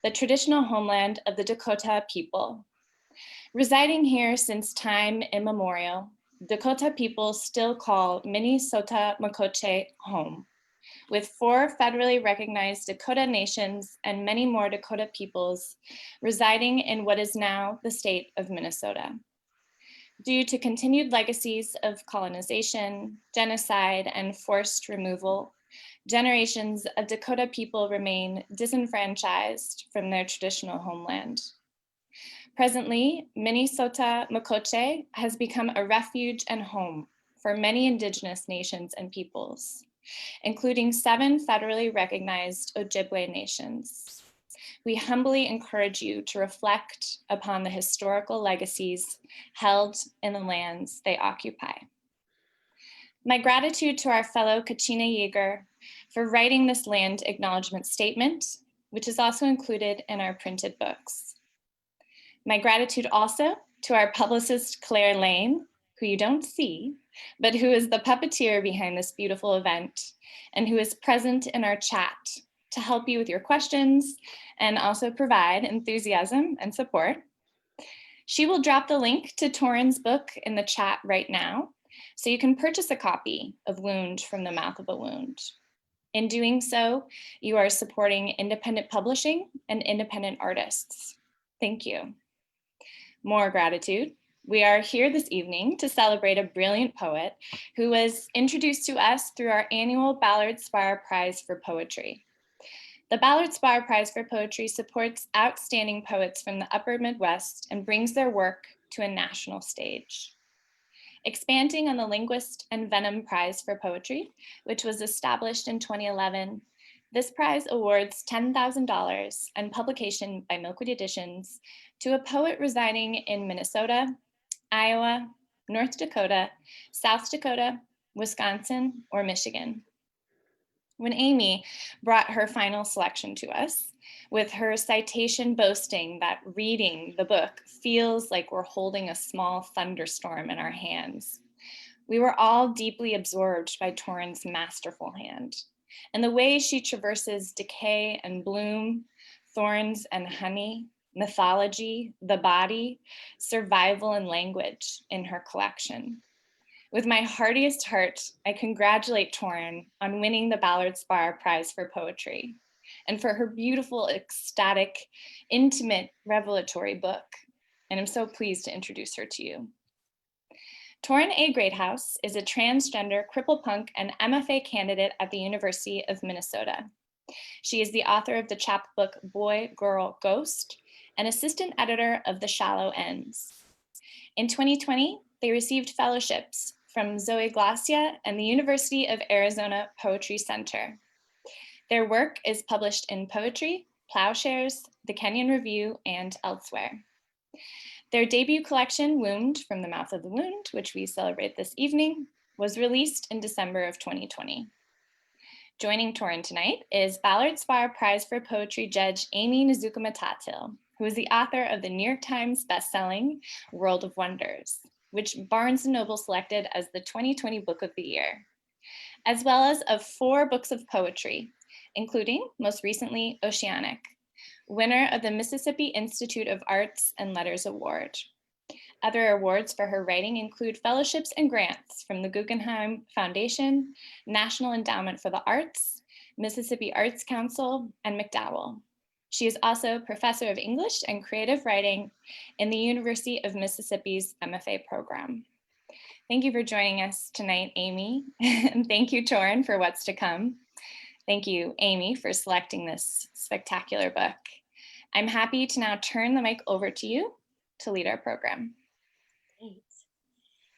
the traditional homeland of the Dakota people. Residing here since time immemorial, Dakota people still call Minnesota-Makoche home, with 4 federally recognized Dakota nations and many more Dakota peoples residing in what is now the state of Minnesota. Due to continued legacies of colonization, genocide, and forced removal, generations of Dakota people remain disenfranchised from their traditional homeland. Presently, Minnesota-Makoche has become a refuge and home for many indigenous nations and peoples, including 7 federally recognized Ojibwe nations. We humbly encourage you to reflect upon the historical legacies held in the lands they occupy. My gratitude to our fellow Kachina Yeager for writing this land acknowledgement statement, which is also included in our printed books. My gratitude also to our publicist, Claire Lane, who you don't see, but who is the puppeteer behind this beautiful event and who is present in our chat to help you with your questions and also provide enthusiasm and support. She will drop the link to Torrin's book in the chat right now, so you can purchase a copy of Wound from the Mouth of a Wound. In doing so, you are supporting independent publishing and independent artists. Thank you. More gratitude. We are here this evening to celebrate a brilliant poet who was introduced to us through our annual Ballard Spahr Prize for Poetry. The Ballard Spahr Prize for Poetry supports outstanding poets from the Upper Midwest and brings their work to a national stage. Expanding on the Linguist and Venom Prize for Poetry, which was established in 2011, this prize awards $10,000 and publication by Milkwood Editions to a poet residing in Minnesota, Iowa, North Dakota, South Dakota, Wisconsin, or Michigan. When Aimee brought her final selection to us, with her citation boasting that reading the book feels like we're holding a small thunderstorm in our hands, we were all deeply absorbed by Torrin's masterful hand and the way she traverses decay and bloom, thorns and honey, mythology, the body, survival and language in her collection. With my heartiest heart, I congratulate Torrin on winning the Ballard Spahr Prize for Poetry and for her beautiful, ecstatic, intimate, revelatory book. And I'm so pleased to introduce her to you. Torrin A. Greathouse is a transgender cripple punk and MFA candidate at the University of Minnesota. She is the author of the chapbook Boy, Girl, Ghost, and assistant editor of The Shallow Ends. In 2020, they received fellowships from Zoe Glacia and the University of Arizona Poetry Center. Their work is published in Poetry, Plowshares, The Kenyon Review, and elsewhere. Their debut collection, Wound from the Mouth of the Wound, which we celebrate this evening, was released in December of 2020. Joining Torrin tonight is Ballard Spahr Prize for Poetry judge Aimee Nezhukumatathil, who is the author of the New York Times bestselling World of Wonders, which Barnes & Noble selected as the 2020 Book of the Year, as well as of 4 books of poetry, including, most recently, Oceanic, winner of the Mississippi Institute of Arts and Letters Award. Other awards for her writing include fellowships and grants from the Guggenheim Foundation, National Endowment for the Arts, Mississippi Arts Council, and MacDowell. She is also professor of English and creative writing in the University of Mississippi's MFA program. Thank you for joining us tonight, Aimee, and thank you, Torrin, for what's to come. Thank you, Aimee, for selecting this spectacular book. I'm happy to now turn the mic over to you to lead our program. Great.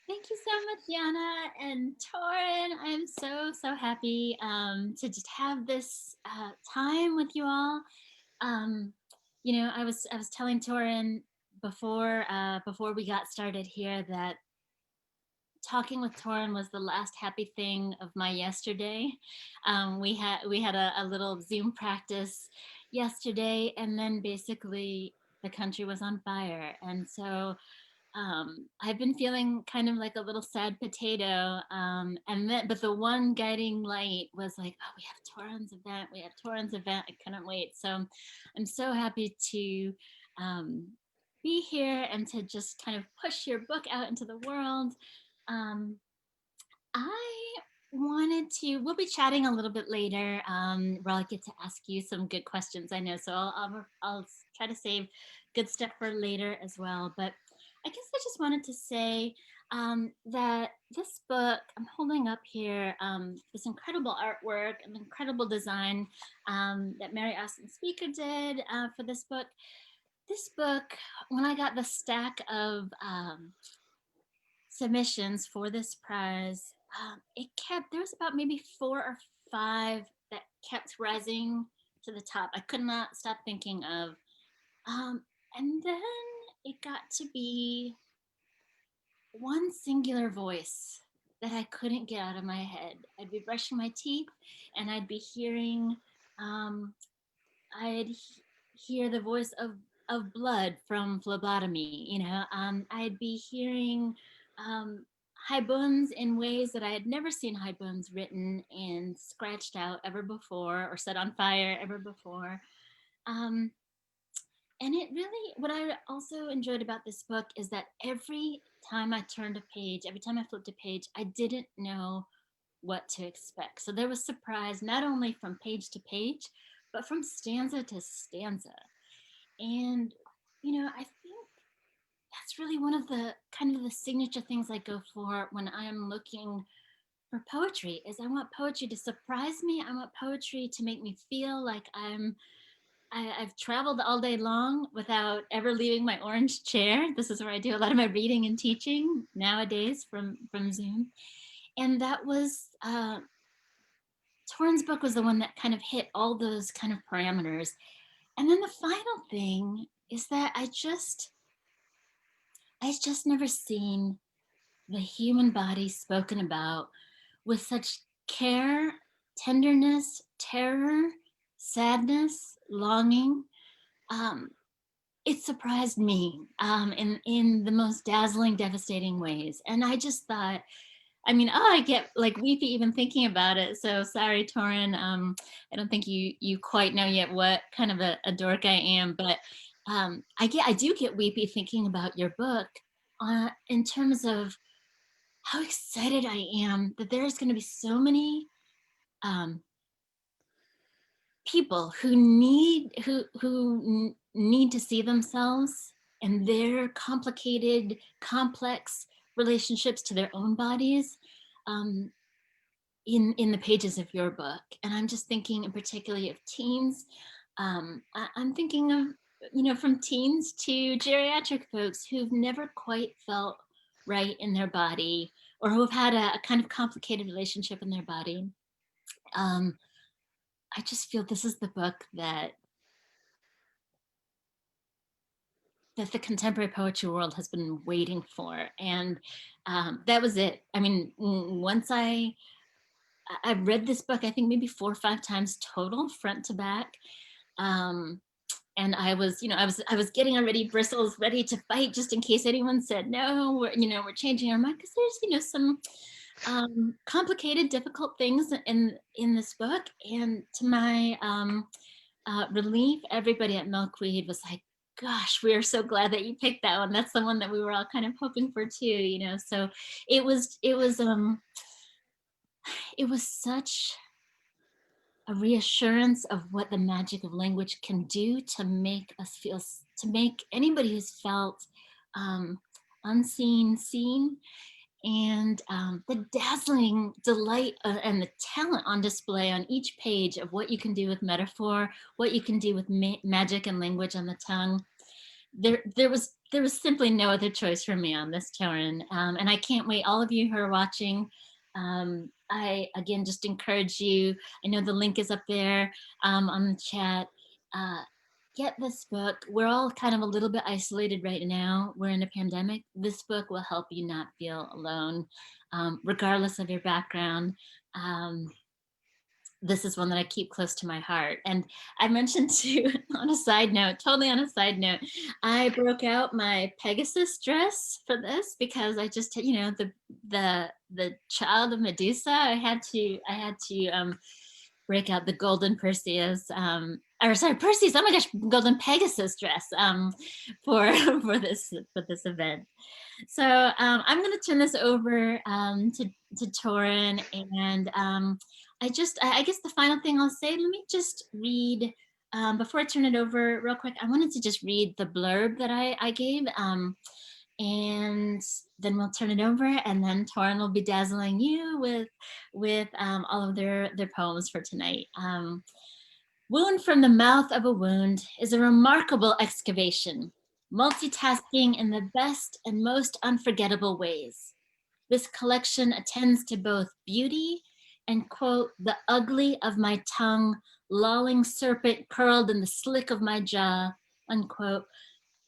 Thank you so much, Yana and Torrin. I'm so happy to just have this time with you all. You know, I was telling Torrin before we got started here that talking with Torrin was the last happy thing of my yesterday. We had a little Zoom practice yesterday, and then basically the country was on fire, and so I've been feeling kind of like a little sad potato. But the one guiding light was like, oh, we have Torrin's event. We have Torrin's event. I couldn't wait. So I'm so happy to um, be here and to just kind of push your book out into the world. Um, I wanted to, we'll be chatting a little bit later where I'll get to ask you some good questions, I know. So I'll try to save good stuff for later as well. But I guess I just wanted to say that this book I'm holding up here, this incredible artwork and incredible design that Mary Austin Speaker did for this book. This book, when I got the stack of submissions for this prize, there was about maybe 4 or 5 that kept rising to the top. I could not stop thinking of. And then it got to be one singular voice that I couldn't get out of my head. I'd be brushing my teeth and I'd be hearing, I'd hear the voice of blood from phlebotomy, I'd be hearing um, haibuns in ways that I had never seen haibuns written and scratched out ever before or set on fire ever before. Um, and it really, what I also enjoyed about this book is that every time I turned a page, every time I flipped a page, I didn't know what to expect. So there was surprise not only from page to page, but from stanza to stanza. And, I think that's really one of the kind of the signature things I go for when I'm looking for poetry is I want poetry to surprise me. I want poetry to make me feel like I've traveled all day long without ever leaving my orange chair. This is where I do a lot of my reading and teaching nowadays from Zoom. And that was Torrin's book was the one that kind of hit all those kind of parameters. And then the final thing is that I just never seen the human body spoken about with such care, tenderness, terror, sadness, longing. Um, it surprised me in the most dazzling, devastating ways. And I just thought, I get like weepy even thinking about it. So sorry, Torrin. I don't think you quite know yet what kind of a dork I am, but I do get weepy thinking about your book in terms of how excited I am that there's going to be so many um, people who need to see themselves and their complicated, complex relationships to their own bodies um, in the pages of your book. And I'm just thinking, in particularly of teens. I'm thinking of from teens to geriatric folks who've never quite felt right in their body or who have had a kind of complicated relationship in their body. I just feel this is the book that the contemporary poetry world has been waiting for. And that was it. Once I've read this book, I think maybe 4 or 5 times total, front to back. And I was getting already bristles ready to fight just in case anyone said, no, we're changing our mind. Because there's, some complicated, difficult things in this book. And to my relief, everybody at Milkweed was like, gosh, we are so glad that you picked that one. That's the one that we were all kind of hoping for too, So it was such a reassurance of what the magic of language can do to make us feel, to make anybody who's felt unseen seen. And the dazzling delight and the talent on display on each page of what you can do with metaphor, what you can do with magic and language on the tongue. There was simply no other choice for me on this, Torrin. And I can't wait, all of you who are watching, I again just encourage you, I know the link is up there on the chat, get this book. We're all kind of a little bit isolated right now. We're in a pandemic. This book will help you not feel alone, regardless of your background. this is one that I keep close to my heart. And I mentioned too, on a side note, totally on a side note, I broke out my Pegasus dress for this because I just, you know, the child of Medusa. I had to break out the golden Perseus, or sorry, Perseus. Oh my gosh, golden Pegasus dress for for this event. So I'm going to turn this over to Torrin, and I guess the final thing I'll say, let me just read, before I turn it over real quick, I wanted to just read the blurb that I gave, and then we'll turn it over, and then Torrin will be dazzling you with all of their poems for tonight. Wound from the mouth of a wound is a remarkable excavation, multitasking in the best and most unforgettable ways. This collection attends to both beauty and, quote, the ugly of my tongue, lolling serpent curled in the slick of my jaw, unquote,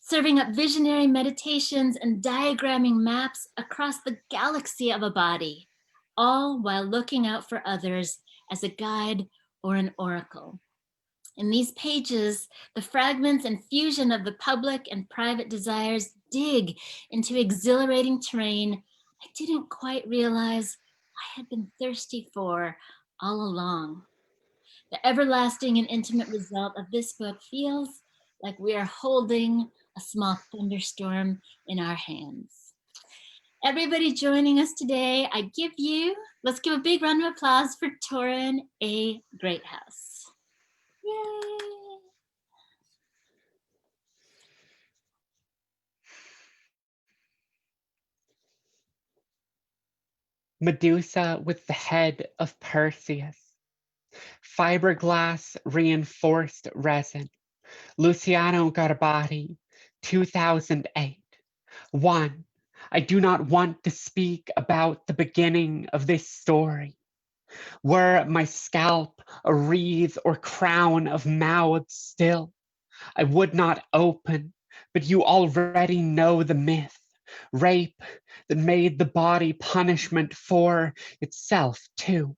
serving up visionary meditations and diagramming maps across the galaxy of a body, all while looking out for others as a guide or an oracle. In these pages, the fragments and fusion of the public and private desires dig into exhilarating terrain I didn't quite realize I had been thirsty for all along. The everlasting and intimate result of this book feels like we are holding a small thunderstorm in our hands. Everybody joining us today, let's give a big round of applause for Torrin A. Greathouse. Yay! Medusa with the head of Perseus. Fiberglass reinforced resin. Luciano Garibaldi, 2008. 1. I do not want to speak about the beginning of this story. Were my scalp a wreath or crown of mouths still, I would not open, but you already know the myth. Rape that made the body punishment for itself too.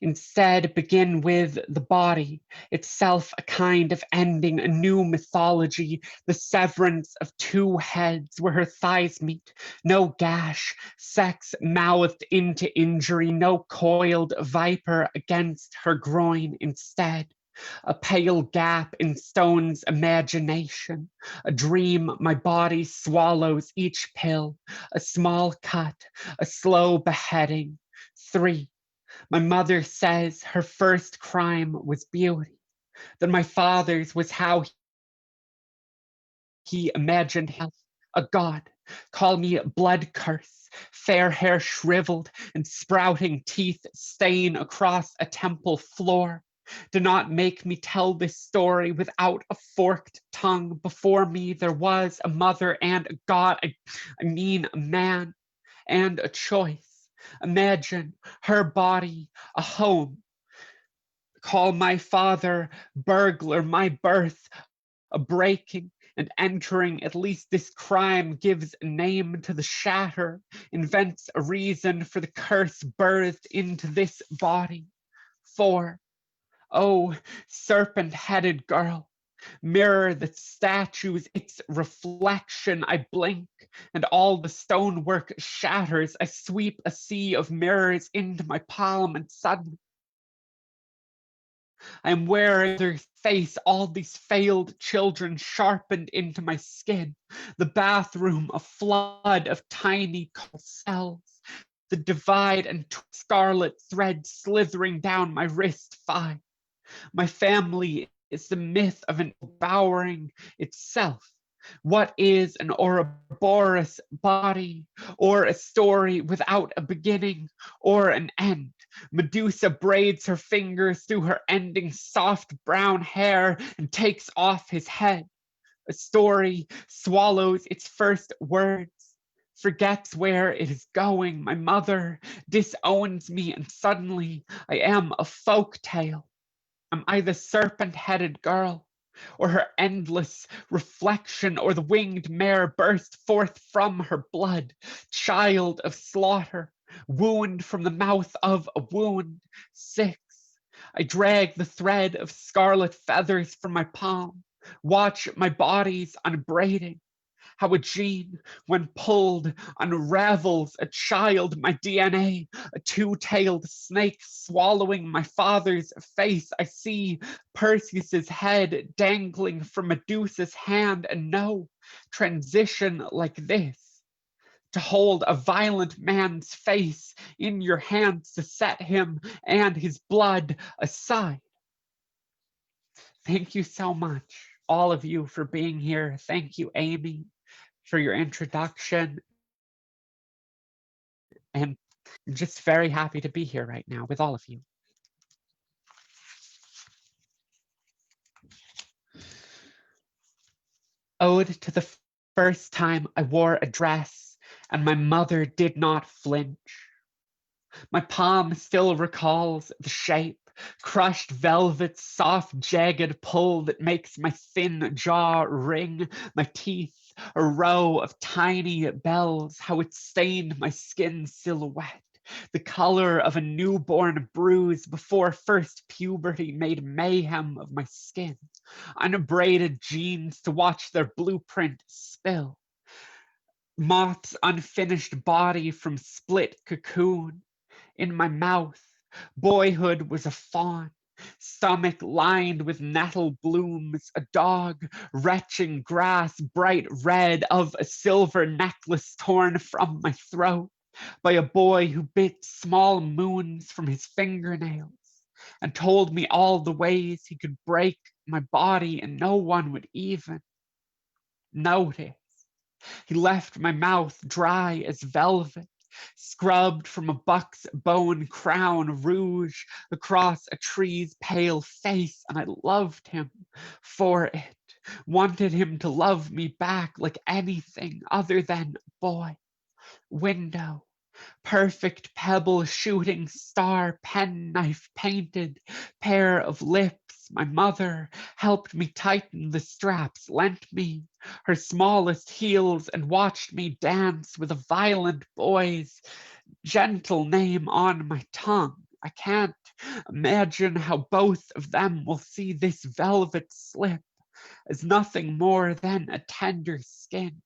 Instead, begin with the body, itself a kind of ending, a new mythology, the severance of two heads where her thighs meet, no gash, sex mouthed into injury, no coiled viper against her groin. Instead, a pale gap in stone's imagination, a dream my body swallows each pill, a small cut, a slow beheading. 3. My mother says her first crime was beauty, that my father's was how he imagined health, a god. Call me blood curse, fair hair shriveled and sprouting teeth stain across a temple floor. Do not make me tell this story without a forked tongue. Before me there was a mother and a god, I mean a man and a choice. Imagine her body a home. Call my father burglar, my birth a breaking and entering. At least this crime gives a name to the shatter, invents a reason for the curse birthed into this body. 4. Oh, serpent-headed girl, mirror that statues its reflection. I blink, and all the stonework shatters. I sweep a sea of mirrors into my palm, and suddenly I am wearing their face, all these failed children sharpened into my skin. The bathroom, a flood of tiny cells. The divide and scarlet thread slithering down my wrist. 5. My family is the myth of an devouring itself. What is an Ouroboros body, or a story without a beginning or an end? Medusa braids her fingers through her ending soft brown hair and takes off his head. A story swallows its first words, forgets where it is going. My mother disowns me, and suddenly I am a folk tale. Am I the serpent-headed girl, or her endless reflection, or the winged mare burst forth from her blood, child of slaughter, wound from the mouth of a wound? 6. I drag the thread of scarlet feathers from my palm, watch my body's unbraiding, how a gene, when pulled, unravels a child, my DNA, a two-tailed snake swallowing my father's face. I see Perseus's head dangling from Medusa's hand, and no transition like this. To hold a violent man's face in your hands, to set him and his blood aside. Thank you so much, all of you, for being here. Thank you, Aimee, for your introduction. And I'm just very happy to be here right now with all of you. Ode to the first time I wore a dress and my mother did not flinch. My palm still recalls the shape, crushed velvet, soft, jagged pull that makes my thin jaw ring, my teeth a row of tiny bells, how it stained my skin silhouette, the color of a newborn bruise before first puberty made mayhem of my skin, unbraided jeans to watch their blueprint spill, moth's unfinished body from split cocoon. In my mouth, boyhood was a fawn, stomach lined with nettle blooms, a dog retching grass bright red of a silver necklace torn from my throat by a boy who bit small moons from his fingernails and told me all the ways he could break my body and no one would even notice. He left my mouth dry as velvet, scrubbed from a buck's bone crown rouge across a tree's pale face, and I loved him for it, wanted him to love me back like anything other than boy. Window, perfect pebble, shooting star, penknife painted, pair of lips. My mother helped me tighten the straps, lent me her smallest heels, and watched me dance with a violent boy's gentle name on my tongue. I can't imagine how both of them will see this velvet slip as nothing more than a tender skin,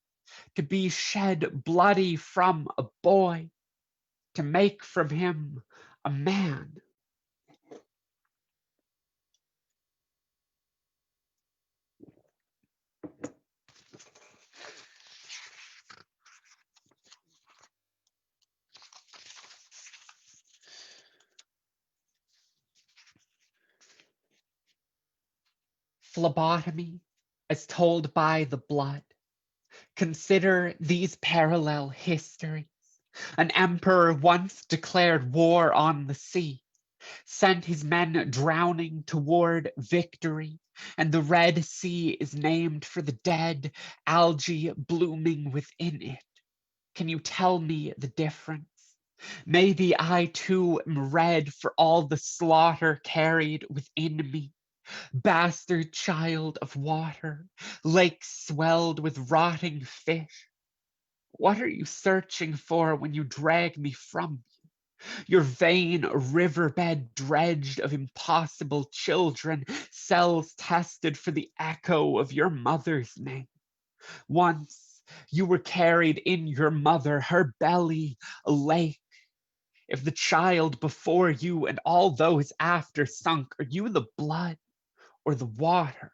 to be shed bloody from a boy, to make from him a man. Phlebotomy, as told by the blood. Consider these parallel histories. An emperor once declared war on the sea, sent his men drowning toward victory, and the Red Sea is named for the dead algae blooming within it. Can you tell me the difference? Maybe I too am red for all the slaughter carried within me. Bastard child of water, lake swelled with rotting fish. What are you searching for when you drag me from you? Your vain riverbed dredged of impossible children, cells tested for the echo of your mother's name. Once you were carried in your mother, her belly a lake. If the child before you and all those after sunk, are you the blood or the water?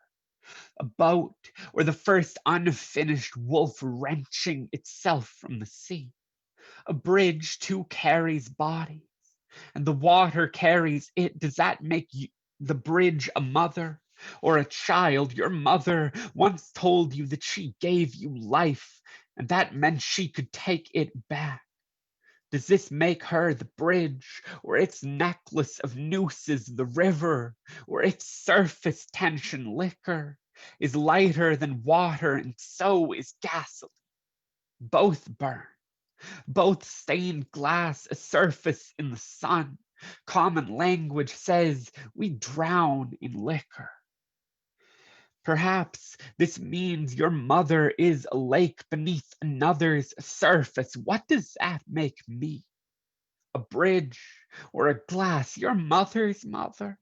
A boat or the first unfinished wolf wrenching itself from the sea? A bridge too carries bodies, and the water carries it. Does that make you, the bridge, a mother or a child? Your mother once told you that she gave you life, and that meant she could take it back. Does this make her the bridge, or its necklace of nooses the river, or its surface tension liquor is lighter than water, and so is gasoline? Both burn, both stained glass, a surface in the sun. Common language says we drown in liquor. Perhaps this means your mother is a lake beneath another's surface. What does that make me? A bridge or a glass? Your mother's mother?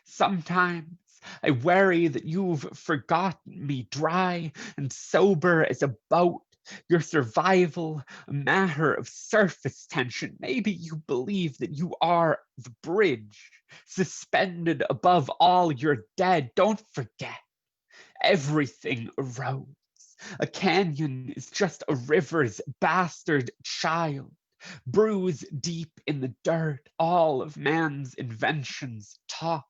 Sometimes I worry that you've forgotten me, dry and sober as a boat, your survival a matter of surface tension. Maybe you believe that you are the bridge, suspended above all your dead. Don't forget, everything erodes. A canyon is just a river's bastard child, bruised deep in the dirt. All of man's inventions top.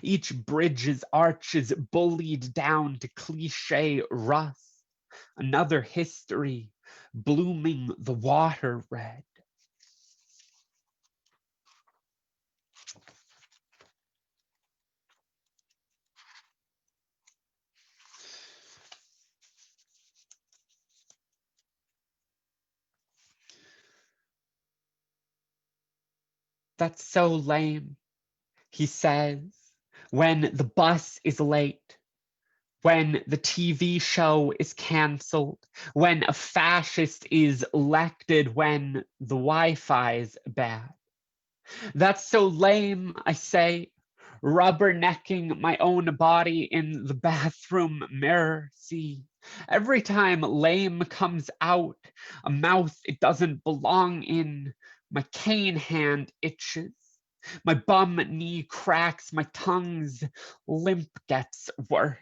Each bridge's arches bullied down to cliche rust. Another history blooming the water red. That's so lame, he says, when the bus is late, when the TV show is canceled, when a fascist is elected, when the Wi-Fi's bad. That's so lame, I say, rubbernecking my own body in the bathroom mirror. See, every time lame comes out, a mouth it doesn't belong in, my cane hand itches. My bum knee cracks, my tongue's limp gets worse.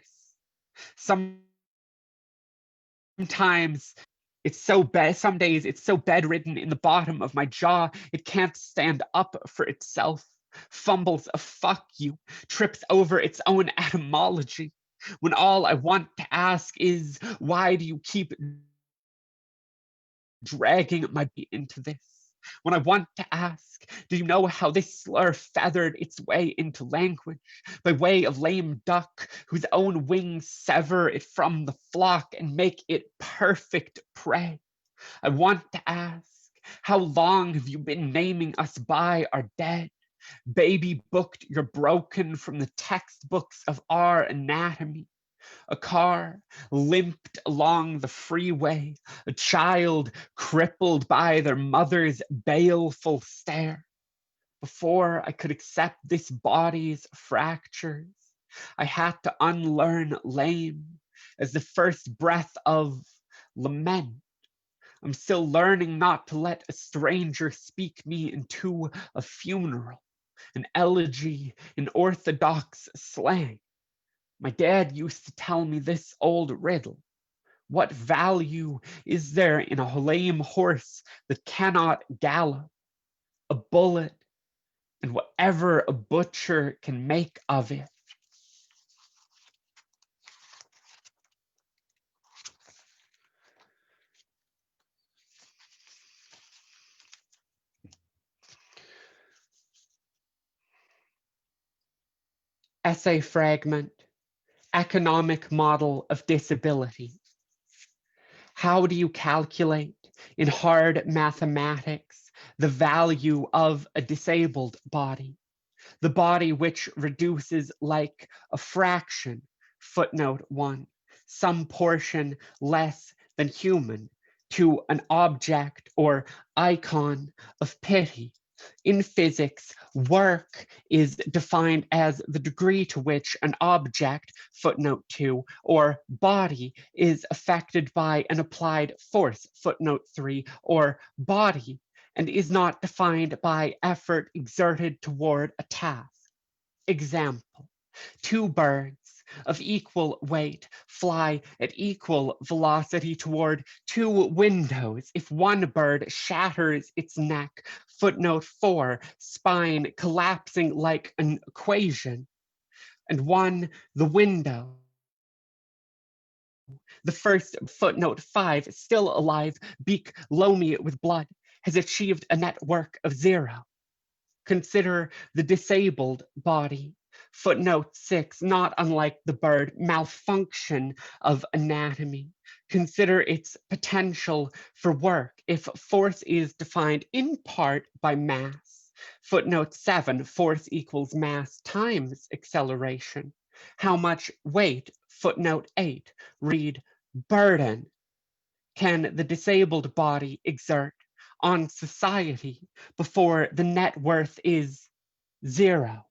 Sometimes it's so bad, some days it's so bedridden in the bottom of my jaw, it can't stand up for itself, fumbles a fuck you, trips over its own etymology, when all I want to ask is, why do you keep dragging my beat into this? When I want to ask, do you know how this slur feathered its way into language by way of lame duck whose own wings sever it from the flock and make it perfect prey? I want to ask, how long have you been naming us by our dead? Baby booked you're broken from the textbooks of our anatomy. A car limped along the freeway, a child crippled by their mother's baleful stare. Before I could accept this body's fractures, I had to unlearn lame as the first breath of lament. I'm still learning not to let a stranger speak me into a funeral, an elegy in orthodox slang. My dad used to tell me this old riddle. What value is there in a lame horse that cannot gallop? A bullet and whatever a butcher can make of it. Essay fragment, economic model of disability. How do you calculate in hard mathematics the value of a disabled body? The body which reduces like a fraction, footnote 1, some portion less than human, to an object or icon of pity. In physics, work is defined as the degree to which an object, footnote 2, or body is affected by an applied force, footnote 3, or body, and is not defined by effort exerted toward a task. Example, two birds of equal weight fly at equal velocity toward two windows. If one bird shatters its neck, footnote 4, spine collapsing like an equation, and one, the window, the first, footnote 5, still alive, beak loamy with blood, has achieved a network of 0. Consider the disabled body. Footnote 6, not unlike the bird, malfunction of anatomy. Consider its potential for work if force is defined in part by mass. Footnote 7, force equals mass times acceleration. How much weight, footnote 8, read burden, can the disabled body exert on society before the net worth is 0?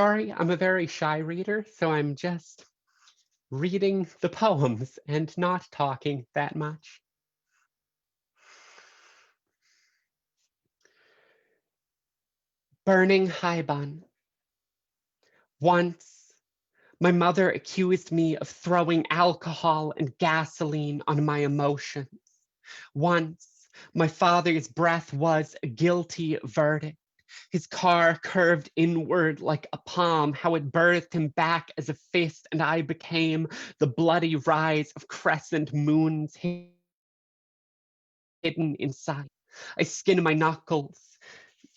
sorry, I'm a very shy reader, so I'm just reading the poems and not talking that much. Burning haibun. Once, my mother accused me of throwing alcohol and gasoline on my emotions. Once, my father's breath was a guilty verdict. His car curved inward like a palm, how it birthed him back as a fist, and I became the bloody rise of crescent moons hidden inside. I skin my knuckles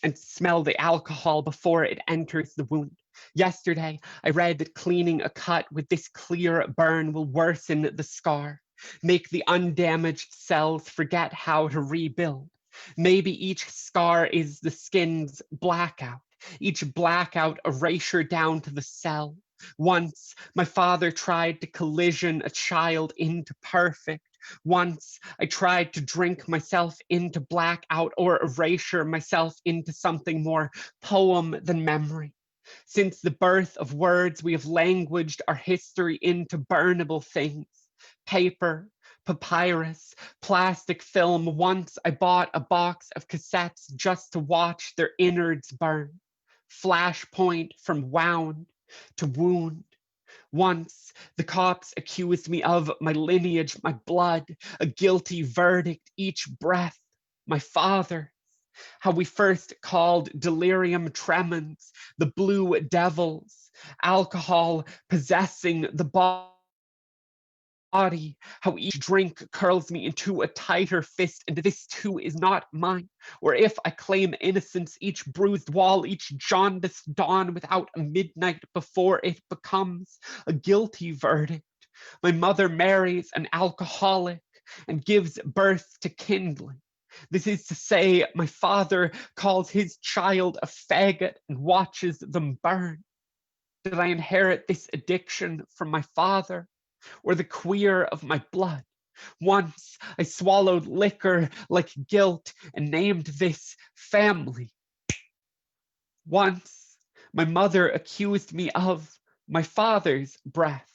and smell the alcohol before it enters the wound. Yesterday, I read that cleaning a cut with this clear burn will worsen the scar, make the undamaged cells forget how to rebuild. Maybe each scar is the skin's blackout, each blackout erasure down to the cell. Once, my father tried to collision a child into perfect. Once, I tried to drink myself into blackout or erasure myself into something more poem than memory. Since the birth of words, we have languaged our history into burnable things. Paper, papyrus, plastic film. Once I bought a box of cassettes just to watch their innards burn. Flashpoint from wound to wound. Once the cops accused me of my lineage, my blood, a guilty verdict, each breath, my father. How we first called delirium tremens, the blue devils, alcohol possessing the body, how each drink curls me into a tighter fist, and this too is not mine. Or if I claim innocence, each bruised wall, each jaundiced dawn without a midnight before it becomes a guilty verdict. My mother marries an alcoholic and gives birth to kindling. This is to say, my father calls his child a faggot and watches them burn. Did I inherit this addiction from my father, or the queer of my blood? Once I swallowed liquor like guilt and named this family. Once my mother accused me of my father's breath,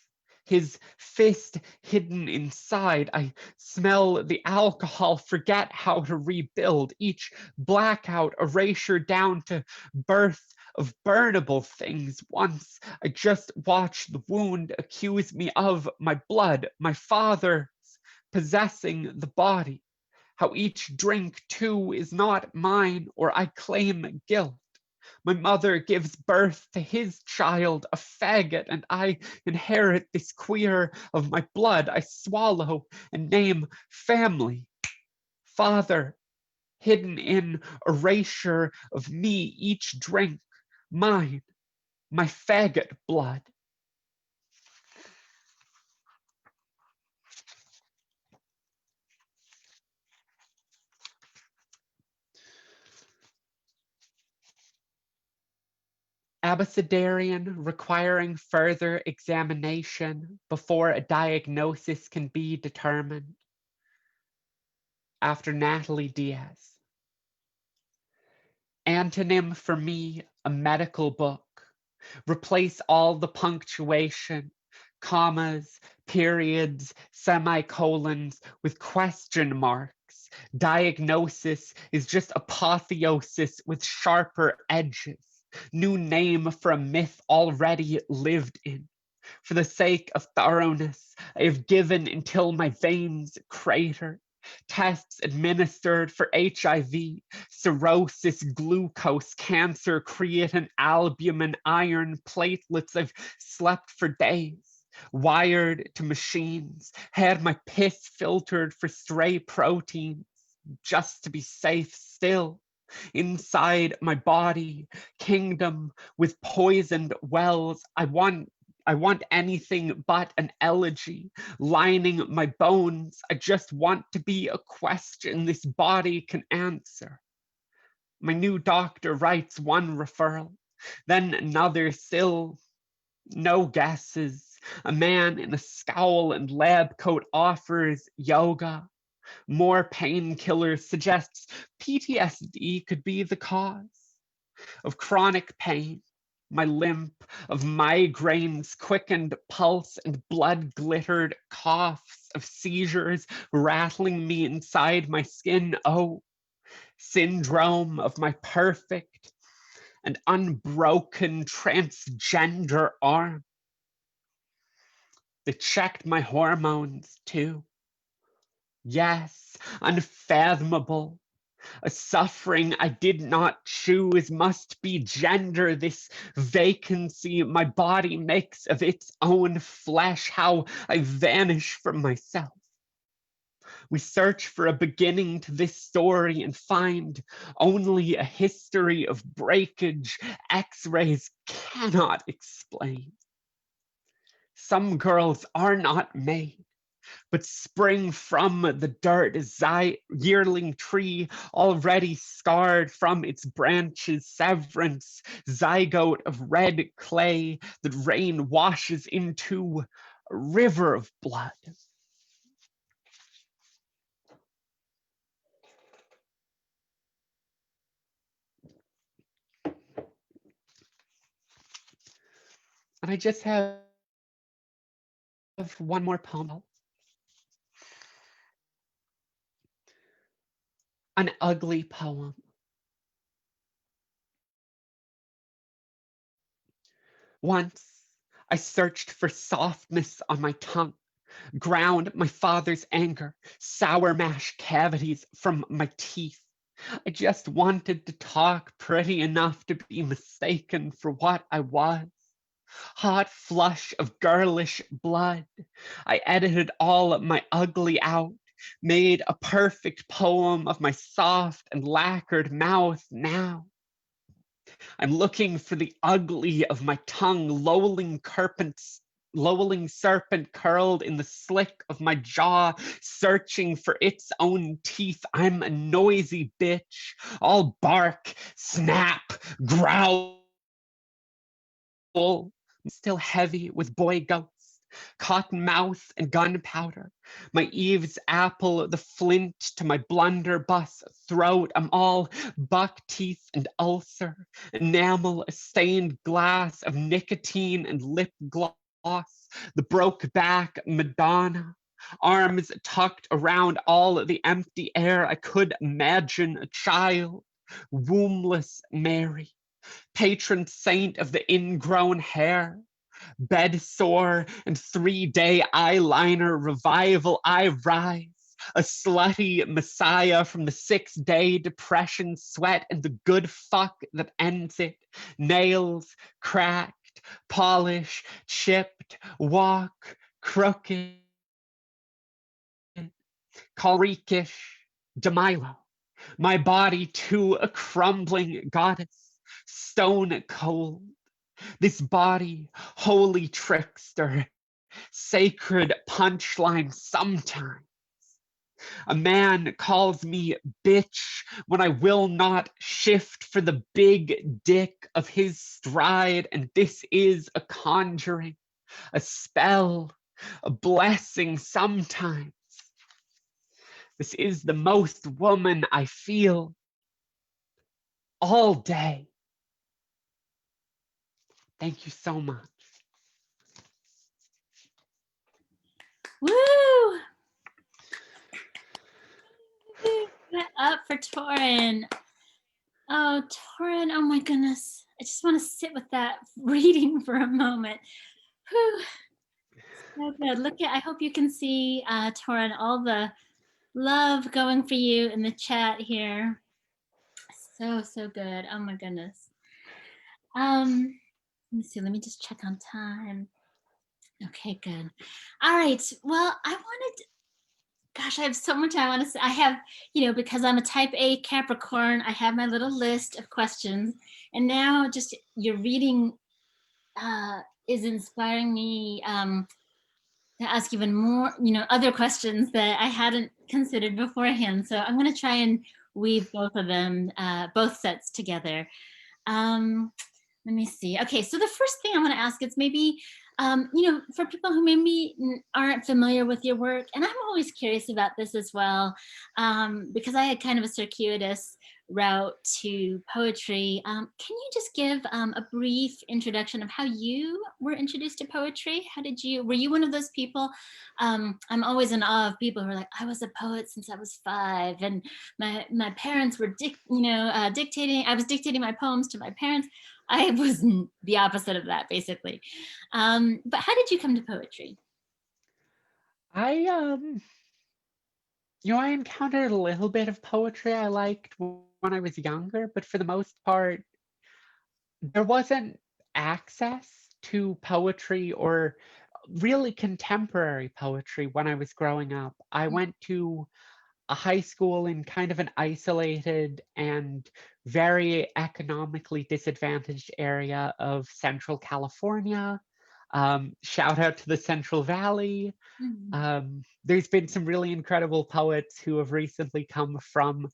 his fist hidden inside. I smell the alcohol, forget how to rebuild, each blackout erasure down to birth of burnable things. Once I just watched the wound accuse me of my blood, my father's possessing the body. How each drink too is not mine, or I claim guilt. My mother gives birth to his child, a faggot, and I inherit this queer of my blood. I swallow and name family. Father, hidden in erasure of me, each drink, mine, my faggot blood. Abecedarian, requiring further examination before a diagnosis can be determined. After Natalie Diaz. Antonym for me, a medical book. Replace all the punctuation, commas, periods, semicolons with question marks. Diagnosis is just apotheosis with sharper edges. New name for a myth already lived in. For the sake of thoroughness, I have given until my veins crater. Tests administered for HIV, cirrhosis, glucose, cancer, creatine, albumin, iron, platelets. I've slept for days, wired to machines, had my piss filtered for stray proteins, just to be safe still. Inside my body, kingdom with poisoned wells. I want anything but an elegy lining my bones. I just want to be a question this body can answer. My new doctor writes one referral, then another still. No guesses. A man in a scowl and lab coat offers yoga. More painkillers, suggests PTSD could be the cause of chronic pain. my limp of migraines, quickened pulse and blood glittered coughs of seizures rattling me inside my skin. Oh, syndrome of my perfect and unbroken transgender arm that checked my hormones too. Yes, unfathomable. A suffering I did not choose must be gender, this vacancy my body makes of its own flesh, how I vanish from myself. We search for a beginning to this story and find only a history of breakage X-rays cannot explain. Some girls are not made, but spring from the dirt, yearling tree already scarred from its branches, severance, zygote of red clay that rain washes into a river of blood. And I just have one more poem. An ugly poem. Once I searched for softness on my tongue, ground my father's anger, sour mash cavities from my teeth. I just wanted to talk pretty enough to be mistaken for what I was. Hot flush of girlish blood. I edited all my ugly out, made a perfect poem of my soft and lacquered mouth. Now I'm looking for the ugly of my tongue, lolling serpent curled in the slick of my jaw, searching for its own teeth. I'm a noisy bitch, all bark, snap, growl, still heavy with boy goats, cotton mouth and gunpowder. My Eve's apple, the flint to my blunderbuss throat. I'm all buck teeth and ulcer, enamel, a stained glass of nicotine and lip gloss, the broke back Madonna, arms tucked around all the empty air. I could imagine a child, wombless Mary, patron saint of the ingrown hair, bedsore and 3-day eyeliner revival. I rise, a slutty messiah from the 6-day depression, sweat and the good fuck that ends it. Nails cracked, polish chipped, walk crooked, call freakish DeMilo, my body to a crumbling goddess, stone cold. This body, holy trickster, sacred punchline sometimes. A man calls me bitch when I will not shift for the big dick of his stride, and this is a conjuring, a spell, a blessing sometimes. This is the most woman I feel all day. Thank you so much. Woo! Get up for Torrin. Oh, Torrin, oh my goodness. I just want to sit with that reading for a moment. Whew. So good. Look at, I hope you can see, Torrin, all the love going for you in the chat here. So, so good. Oh my goodness. Let me see, let me just check on time. Okay, good. All right. Well, gosh, I have so much I want to say. I have, because I'm a type A Capricorn, I have my little list of questions. And now just your reading is inspiring me to ask even more, other questions that I hadn't considered beforehand. So I'm going to try and weave both of them, both sets together. Let me see. Okay, so the first thing I want to ask is maybe, for people who maybe aren't familiar with your work, and I'm always curious about this as well, because I had kind of a circuitous route to poetry. Can you just give a brief introduction of how you were introduced to poetry? Were you one of those people? I'm always in awe of people who are like, I was a poet since I was 5, and my parents were dictating. I was dictating my poems to my parents. I was the opposite of that, basically. But how did you come to poetry? I encountered a little bit of poetry I liked when I was younger, but for the most part, there wasn't access to poetry or really contemporary poetry when I was growing up. I went to a high school in kind of an isolated and very economically disadvantaged area of Central California. Shout out to the Central Valley. There's been some really incredible poets who have recently come from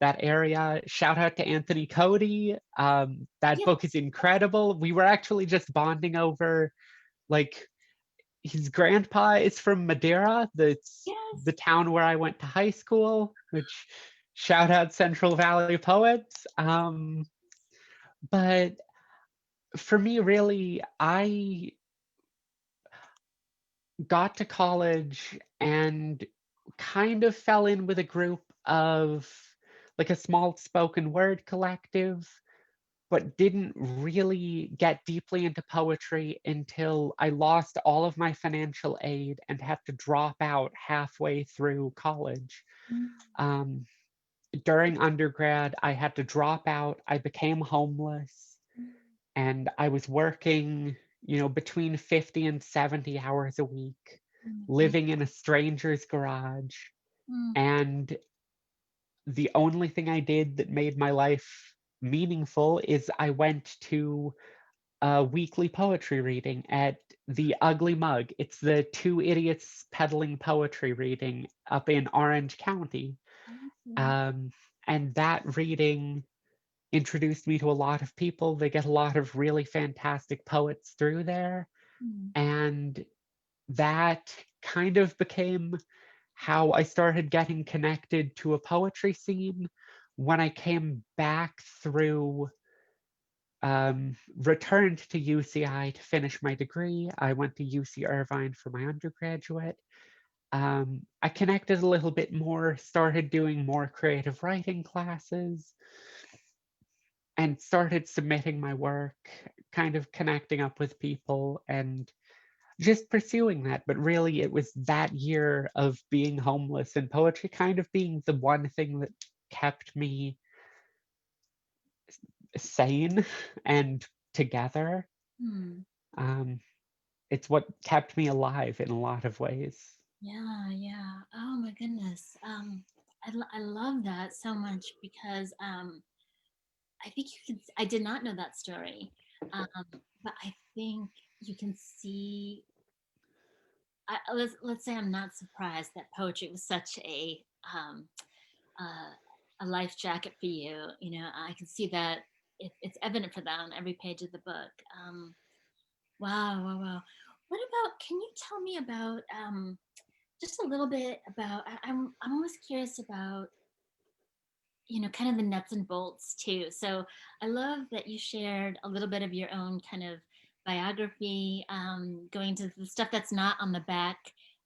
that area. Shout out to Anthony Cody. That Yeah. book is incredible. We were actually just bonding over, like, his grandpa is from Madeira, the town where I went to high school, which shout out Central Valley poets. But for me, really, I got to college and kind of fell in with a group of, like, a small spoken word collective, but didn't really get deeply into poetry until I lost all of my financial aid and had to drop out halfway through college. Um, During undergrad, I had to drop out. I became homeless and I was working, between 50 and 70 hours a week, living in a stranger's garage. And the only thing I did that made my life meaningful is I went to a weekly poetry reading at the Ugly Mug. It's the Two Idiots Peddling Poetry reading up in Orange County. And that reading introduced me to a lot of people. They get a lot of really fantastic poets through there. And that kind of became how I started getting connected to a poetry scene. When I came back through, returned to UCI to finish my degree, I went to UC Irvine for my undergraduate. I connected a little bit more, started doing more creative writing classes, and started submitting my work, kind of connecting up with people and just pursuing that. But really, it was that year of being homeless and poetry kind of being the one thing that kept me sane and together. It's what kept me alive in a lot of ways. Yeah. Oh my goodness. I love that so much because I think I did not know that story, but I think you can see. Let's say I'm not surprised that poetry was such um, a life jacket for you. I can see that it's evident for that on every page of the book. Wow. What about? Can you tell me about just a little bit about? I'm always curious about kind of the nuts and bolts too. So I love that you shared a little bit of your own kind of biography, going to the stuff that's not on the back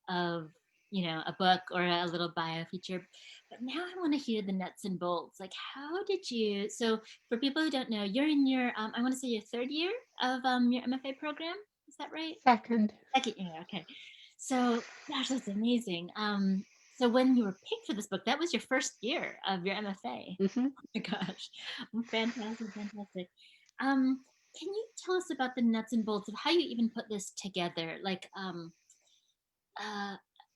of, a book or a little bio feature. But now I want to hear the nuts and bolts. Like, how did you? So for people who don't know, you're in your, I want to say your 3rd year of your MFA program. Is that right? Second year. Okay. So, gosh, that's amazing. So when you were picked for this book, that was your 1st year of your MFA. Mm-hmm. Oh my gosh, fantastic. Can you tell us about the nuts and bolts of how you even put this together? Like,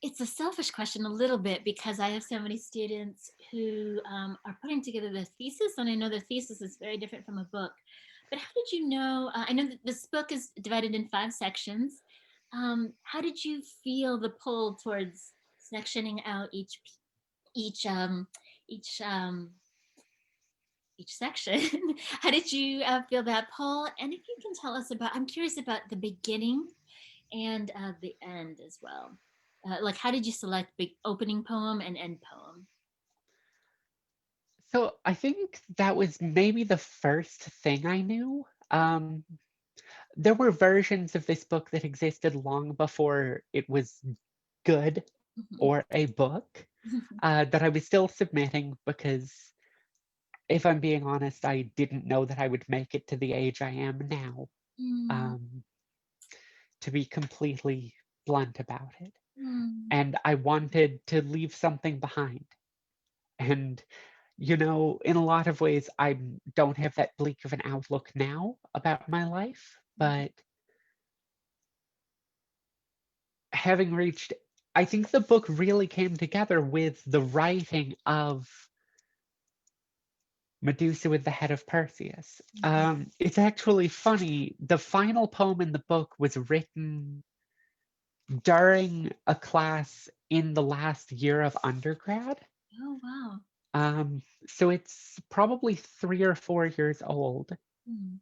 it's a selfish question a little bit because I have so many students who are putting together their thesis, and I know their thesis is very different from a book. But how did you know? I know that this book is divided in 5 sections. How did you feel the pull towards sectioning out each um, each um, each section? How did you feel that pull? And if you can tell us about, I'm curious about the beginning and the end as well. Like, how did you select big opening poem and end poem? So I think that was maybe the first thing I knew. There were versions of this book that existed long before it was good or a book that I was still submitting because, if I'm being honest, I didn't know that I would make it to the age I am now, Mm, to be completely blunt about it. mm, And I wanted to leave something behind. And, in a lot of ways, I don't have that bleak of an outlook now about my life, but having reached, I think the book really came together with the writing of Medusa with the Head of Perseus. It's actually funny. The final poem in the book was written during a class in the last year of undergrad. oh, wow. So it's probably 3 or 4 years old. Mm,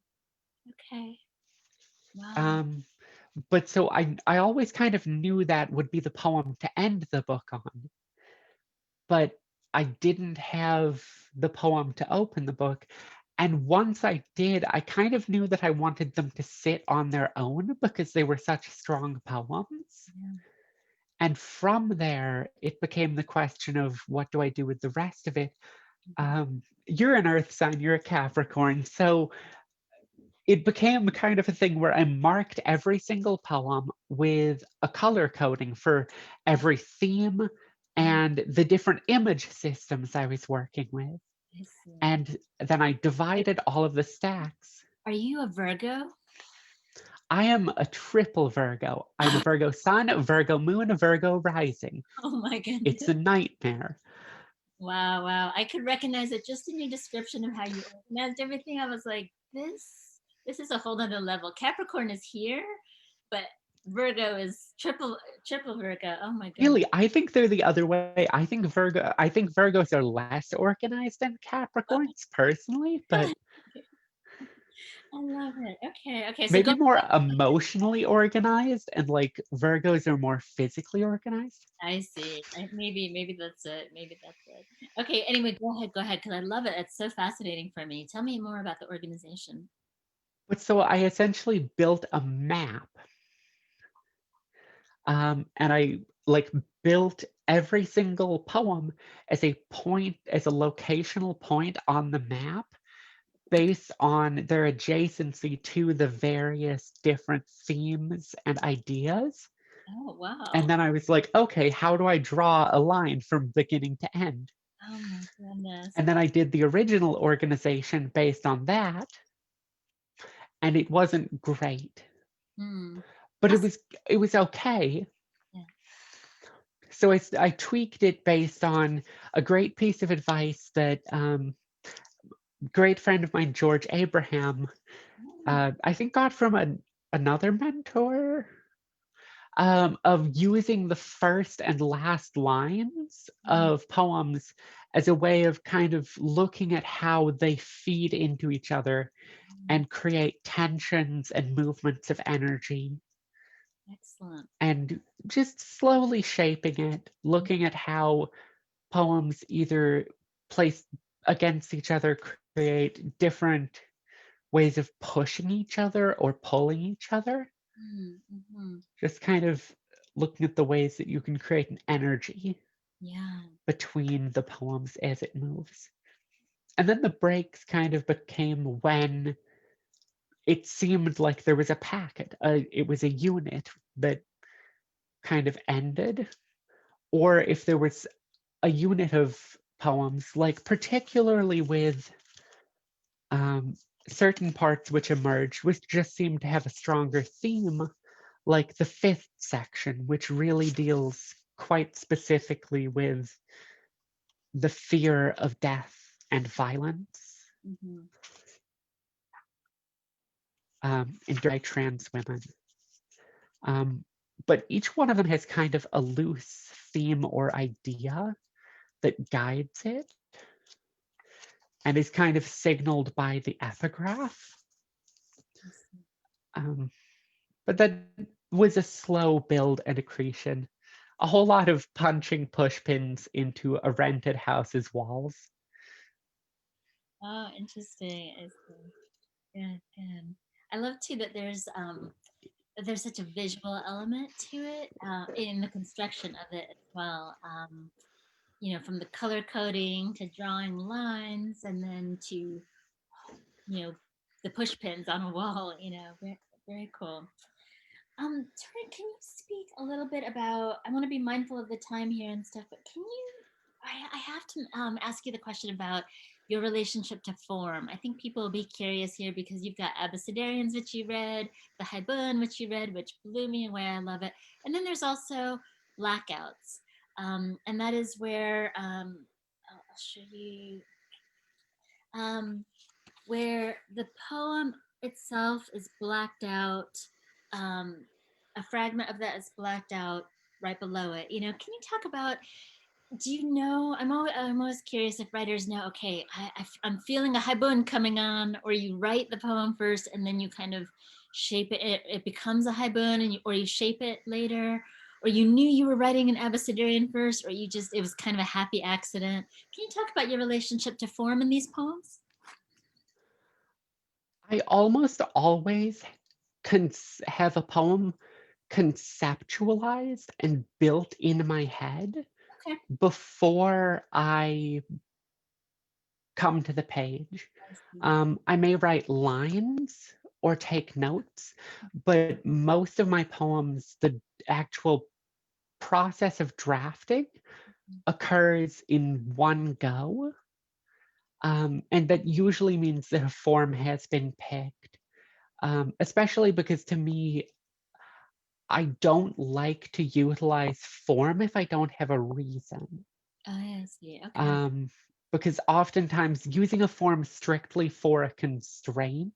okay. Wow. But so I always kind of knew that would be the poem to end the book on, but I didn't have the poem to open the book. And once I did, I kind of knew that I wanted them to sit on their own because they were such strong poems. Yeah. And from there, it became the question of what do I do with the rest of it? You're an earth sign, you're a Capricorn. So it became kind of a thing where I marked every single poem with a color coding for every theme and the different image systems I was working with. I see. And then I divided all of the stacks. Are you a Virgo? I am a triple Virgo. I'm a Virgo sun, a Virgo moon, a Virgo rising. Oh my goodness. It's a nightmare. Wow, wow. I could recognize it just in your description of how you organized everything. I was like, this is a whole other level. Capricorn is here, but Virgo is triple Virgo. Oh my goodness. Really, I think they're the other way. I think Virgos are less organized than Capricorns personally, but I love it. Okay, okay. So maybe go. more emotionally organized, and like Virgos are more physically organized. I see. Maybe that's it. Maybe that's it. Okay. Anyway, go ahead, because I love it. It's so fascinating for me. Tell me more about the organization. But so I essentially built a map, and I like built every single poem as a locational point on the map based on their adjacency to the various different themes and ideas. Oh wow. And then I was like, okay, how do I draw a line from beginning to end? Oh my goodness. And then I did the original organization based on that, and it wasn't great, Hmm. but it was okay. Yeah. So I tweaked it based on a great piece of advice that great friend of mine, George Abraham, I think got from another mentor, of using the first and last lines of poems as a way of kind of looking at how they feed into each other and create tensions and movements of energy, Excellent. and just slowly shaping it, looking at how poems either placed against each other create different ways of pushing each other or pulling each other. Mm-hmm. Just kind of looking at the ways that you can create an energy Yeah. between the poems as it moves. And then the breaks kind of became when it seemed like there was a packet, it was a unit that kind of ended, or if there was a unit of poems, like particularly with certain parts which emerged, which just seemed to have a stronger theme, like the fifth section, which really deals quite specifically with the fear of death and violence endured by trans women. But each one of them has kind of a loose theme or idea that guides it and is kind of signaled by the epigraph. But that was a slow build and accretion. A whole lot of punching push pins into a rented house's walls. Oh, interesting. I see. Good, good. I love too that there's such a visual element to it in the construction of it as well. From the color coding to drawing lines, and then to the push pins on a wall. Very, very cool. Torrin, can you speak a little bit about? I want to be mindful of the time here and stuff, but can you? I have to ask you the question about your relationship to form. I think people will be curious here because you've got Abecedarians, which you read, the haibun, which you read, which blew me away. I love it. And then there's also blackouts, and that is where I'll show you. Um, where the poem itself is blacked out. A fragment of that is blacked out right below it. Can you talk about? Do you know? I'm always curious if writers know. Okay, I'm feeling a haibun coming on, or you write the poem first and then you kind of shape it. It becomes a haibun, or you shape it later. Or you knew you were writing an Abecedarian first, or it was kind of a happy accident. Can you talk about your relationship to form in these poems? I almost always have a poem conceptualized and built in my head Okay. before I come to the page. I may write lines or take notes, but most of my poems, the actual process of drafting occurs in one go. And that usually means that a form has been picked, especially because to me, I don't like to utilize form if I don't have a reason. Oh, I see. Okay. Because oftentimes using a form strictly for a constraint,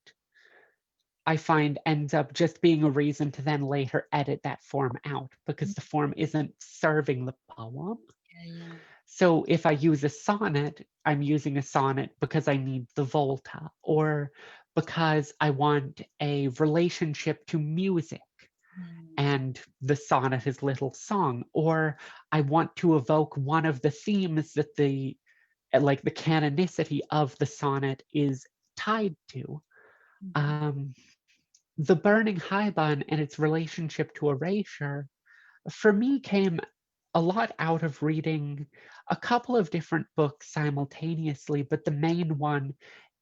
I find ends up just being a reason to then later edit that form out because the form isn't serving the poem. Yeah. So if I use a sonnet, I'm using a sonnet because I need the volta or because I want a relationship to music and the sonnet is little song, or I want to evoke one of the themes that the canonicity of the sonnet is tied to. The burning haibun and its relationship to erasure, for me, came a lot out of reading a couple of different books simultaneously, but the main one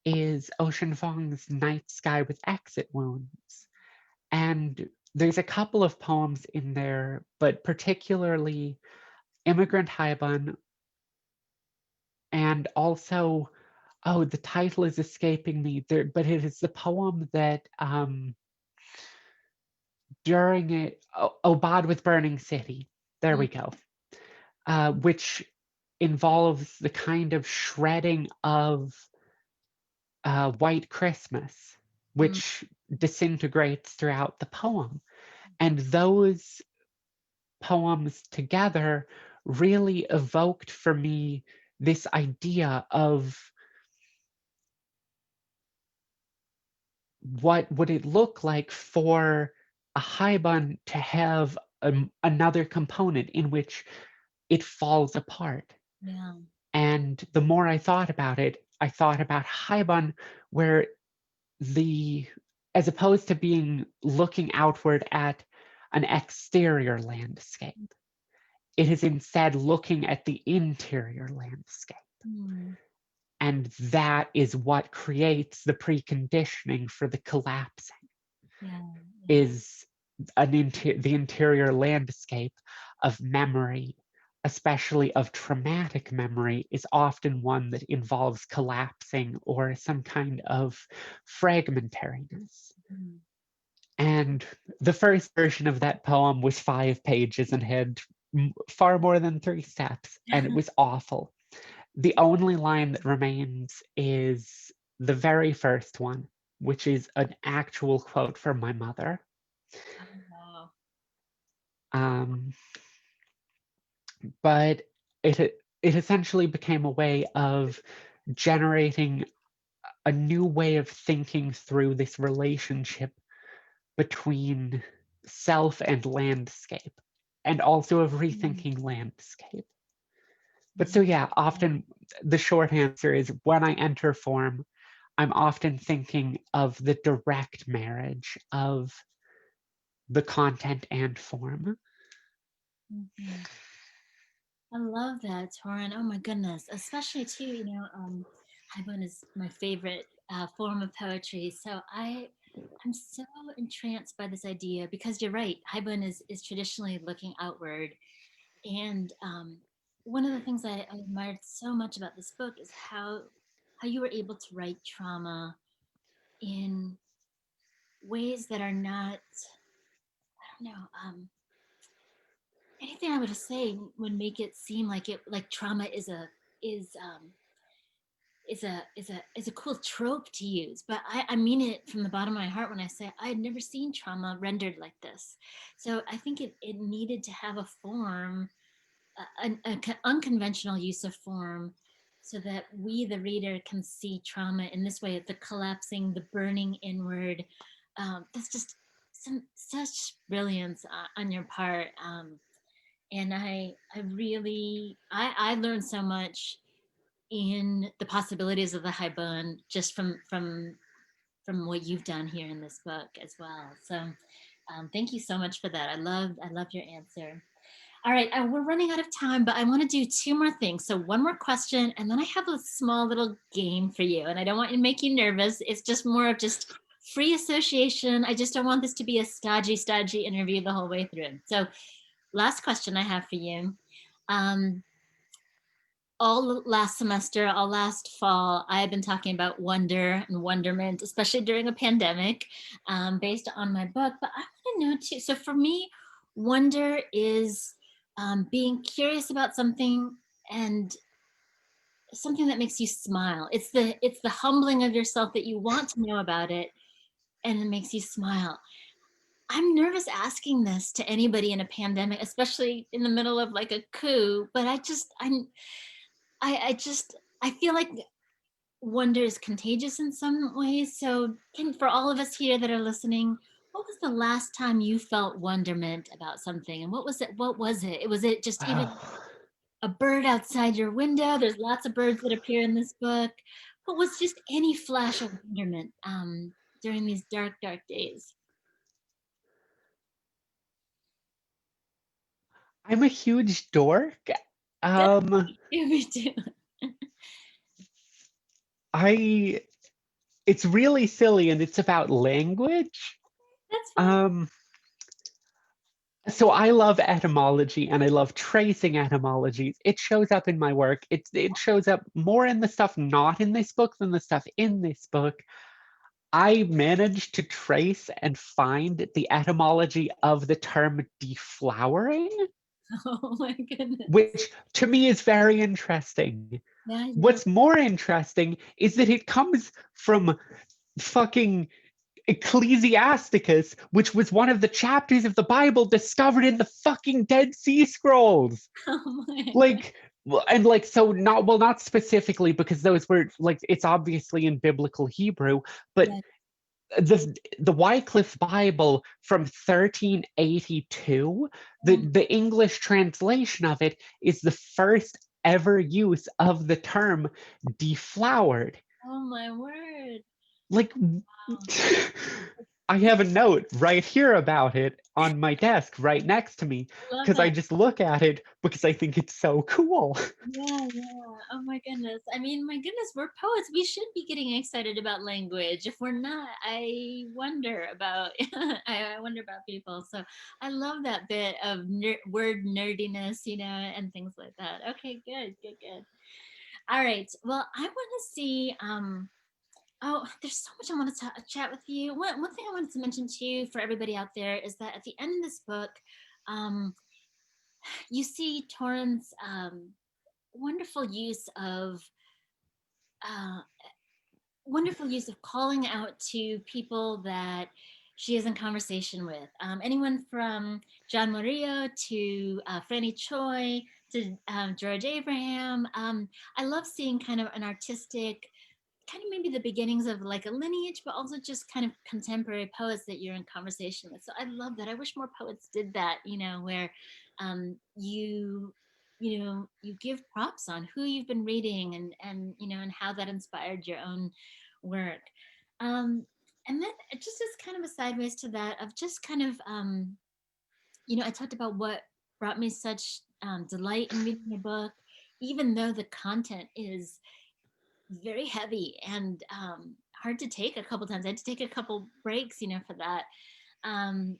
is Ocean Vuong's Night Sky with Exit Wounds. And there's a couple of poems in there, but particularly Immigrant Haibun, and also, oh, the title is escaping me there, but it is the poem that during it, Obad with Burning City, there we go, which involves the kind of shredding of White Christmas, which disintegrates throughout the poem. And those poems together really evoked for me this idea of what would it look like for a haibun to have another component in which it falls apart. Yeah. And the more I thought about it, I thought about haibun where as opposed to being looking outward at an exterior landscape, it is instead looking at the interior landscape. And that is what creates the preconditioning for the collapsing. Is the interior landscape of memory, especially of traumatic memory, is often one that involves collapsing or some kind of fragmentariness. And the first version of that poem was 5 pages and had far more than 3 steps, and it was awful. The only line that remains is the very first one, which is an actual quote from my mother. But it essentially became a way of generating a new way of thinking through this relationship between self and landscape, and also of rethinking landscape. But so yeah, often the short answer is when I enter form, I'm often thinking of the direct marriage of the content and form. Mhm. I love that, Torrin. Oh my goodness, especially too. Haibun is my favorite form of poetry. So I'm so entranced by this idea because you're right. Haibun is traditionally looking outward, and one of the things I admired so much about this book is how you were able to write trauma in ways that are not, I don't know, anything I would say would make it seem like trauma is um is a cool trope to use, but I mean it from the bottom of my heart when I say I had never seen trauma rendered like this. So I think it needed to have a form, an unconventional use of form, so that we, the reader, can see trauma in this way, the collapsing, the burning inward. That's just such brilliance on your part. And I really, I learned so much in the possibilities of the haibun just from what you've done here in this book as well. So thank you so much for that. I love your answer. All right, we're running out of time, but I want to do two more things. So one more question, and then I have a small little game for you. And I don't want to make you nervous. It's just more of just free association. I just don't want this to be a stodgy interview the whole way through. So last question I have for you. All last semester, all last fall, I have been talking about wonder and wonderment, especially during a pandemic, based on my book. But I want to know too. So for me, wonder is being curious about something and something that makes you smile. It's the humbling of yourself that you want to know about it, and it makes you smile. I'm nervous asking this to anybody in a pandemic, especially in the middle of like a coup. But I just I feel like wonder is contagious in some ways. So for all of us here that are listening, what was the last time you felt wonderment about something? And what was it? What was it? Was it just even Oh, a bird outside your window? There's lots of birds that appear in this book. What was just any flash of wonderment during these dark days? I'm a huge dork. Good. Um, Me too. I it's really silly and it's about language. That's fine. Um, so I love etymology and I love tracing etymologies. It shows up in my work. It shows up more in the stuff not in this book than the stuff in this book. I managed to trace and find the etymology of the term deflowering, Oh my goodness. which to me is very interesting. Yeah, yeah. What's more interesting is that it comes from fucking Ecclesiasticus, which was one of the chapters of the Bible discovered in the fucking Dead Sea Scrolls. Oh my God. Like, and like, so not, well, not specifically because those were like, it's obviously in biblical Hebrew, but Yeah. the Wycliffe Bible from 1382, Oh, the English translation of it is the first ever use of the term deflowered. oh my word. Like, Wow. I have a note right here about it on my desk right next to me I love because I that. just look at it because I think it's so cool. Yeah, yeah. Oh my goodness. I mean, my goodness, we're poets. We should be getting excited about language. If we're not, I wonder about I wonder about people. So I love that bit of word nerdiness, and things like that. Okay, good. All right. Well, I want to see oh, there's so much I want to chat with you. One thing I wanted to mention to you for everybody out there is that at the end of this book, um, you see Torrance wonderful use of uh, calling out to people that she is in conversation with. Anyone from John Murillo to Franny Choi to George Abraham. I love seeing kind of an artistic, kind of maybe the beginnings of like a lineage, but also just kind of contemporary poets that you're in conversation with. So I love that. I wish more poets did that, where you you give props on who you've been reading and and how that inspired your own work. And then just as kind of a sideways to that of just kind of I talked about what brought me such delight in reading your book, even though the content is very heavy and hard to take a couple times. I had to take a couple breaks, for that. And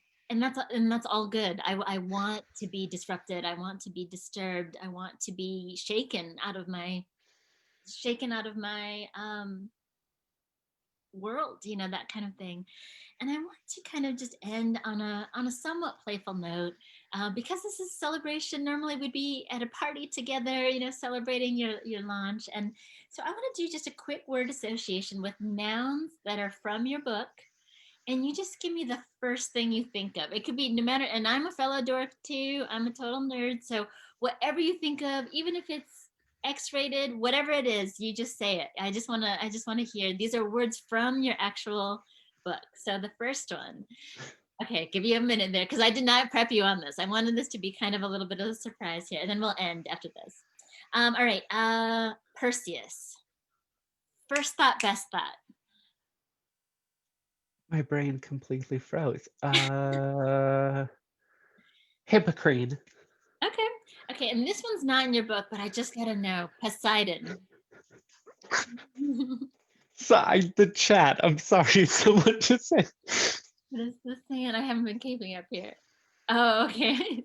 that's all good. I want to be disrupted. I want to be disturbed. I want to be shaken out of my world, that kind of thing. And I want to kind of just end on a somewhat playful note, because this is a celebration. Normally we'd be at a party together, celebrating your launch. And so I want to do just a quick word association with nouns that are from your book. And you just give me the first thing you think of. It could be no matter, and I'm a fellow dork too. I'm a total nerd. So whatever you think of, even if it's X-rated, whatever it is, you just say it. I just want to hear. These are words from your actual book. So the first one. Okay, give you a minute there because I did not prep you on this. I wanted this to be kind of a little bit of a surprise here, and then we'll end after this. All right, Perseus. First thought, best thought. My brain completely froze. Hippocrene. Okay, and this one's not in your book, but I just gotta know. Poseidon. Side the chat. I'm sorry, someone just said. What is this saying? I haven't been keeping up here. Oh, okay.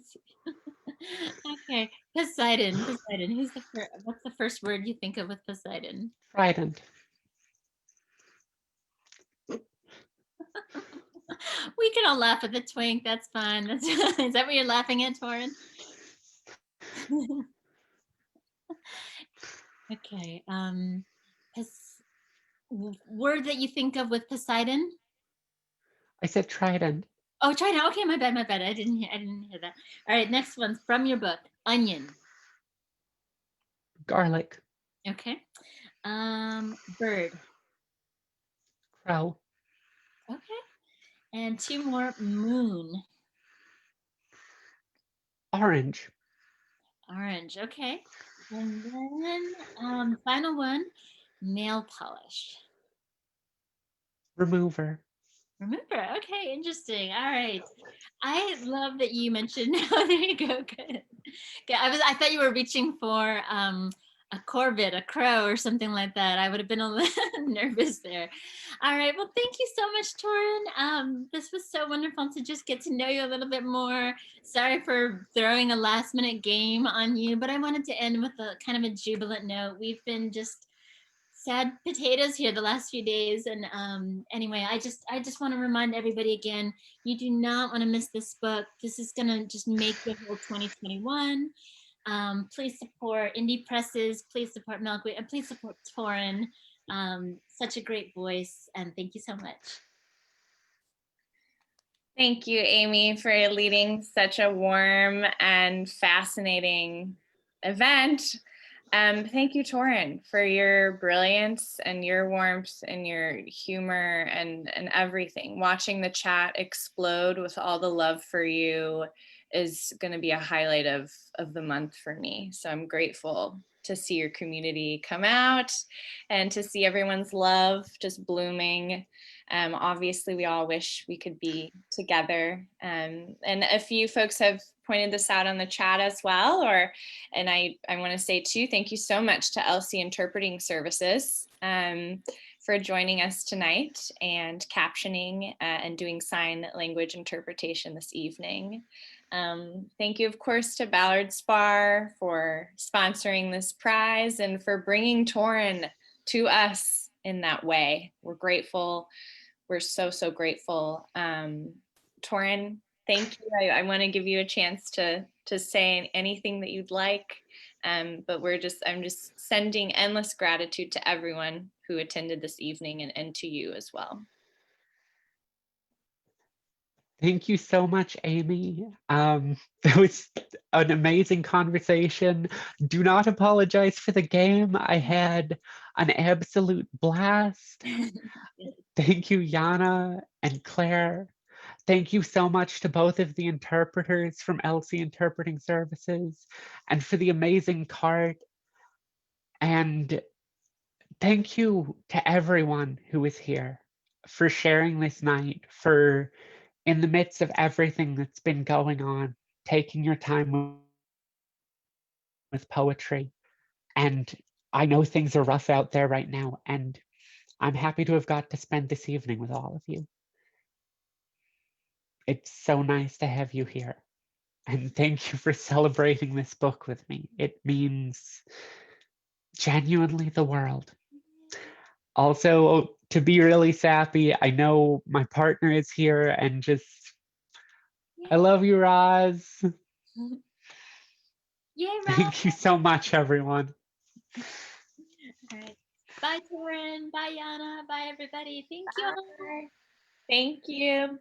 Okay, Poseidon. Who's the first? What's the first word you think of with Poseidon? Trident. We can all laugh at the twink. That's fine. Is that what you're laughing at, Torrin? Okay. Word that you think of with Poseidon? I said trident. Oh, trident. Okay, my bad. I didn't hear that. All right, next one's from your book. Onion. Garlic. Okay. Bird. Crow. Okay. And two more. Moon. Orange. Orange. Okay. And then final one. Nail polish. Remover. Remember, okay, interesting. All right. I love that you mentioned. Oh, there you go. Good. Okay, I thought you were reaching for a corvid, a crow, or something like that. I would have been a little nervous there. All right. Well, thank you so much, Torrin. This was so wonderful to just get to know you a little bit more. Sorry for throwing a last-minute game on you, but I wanted to end with a kind of a jubilant note. We've been just sad potatoes here the last few days, and anyway, I just want to remind everybody again, you do not want to miss this book. This is gonna just make the whole 2021. Please support indie presses, please support Milkweed, and please support Torrin. Such a great voice, and thank you so much. Thank you, Aimee, for leading such a warm and fascinating event. Thank you, Torrin, for your brilliance and your warmth and your humor and everything. Watching the chat explode with all the love for you is going to be a highlight of the month for me. So I'm grateful to see your community come out and to see everyone's love just blooming. Obviously, we all wish we could be together. And a few folks have pointed this out on the chat as well. And I want to say too, thank you so much to LC Interpreting Services for joining us tonight and captioning and doing sign language interpretation this evening. Thank you, of course, to Ballard Spahr for sponsoring this prize and for bringing Torrin to us in that way. We're grateful. We're so grateful. Torrin, thank you. I want to give you a chance to say anything that you'd like, but I'm just sending endless gratitude to everyone who attended this evening and to you as well. Thank you so much, Aimee. That was an amazing conversation. Do not apologize for the game. I had an absolute blast. Thank you, Yana and Claire. Thank you so much to both of the interpreters from Elsie Interpreting Services and for the amazing card. And thank you to everyone who is here for sharing this night, for in the midst of everything that's been going on, taking your time with poetry. And I know things are rough out there right now, and I'm happy to have got to spend this evening with all of you. It's so nice to have you here. And thank you for celebrating this book with me. It means genuinely the world. Also, to be really sappy, I know my partner is here and just, I love you, Roz. Yay, Rob. Thank you so much, everyone. All right. Bye, Torrin. Bye, Yana. Bye, everybody. Thank you all. Thank you.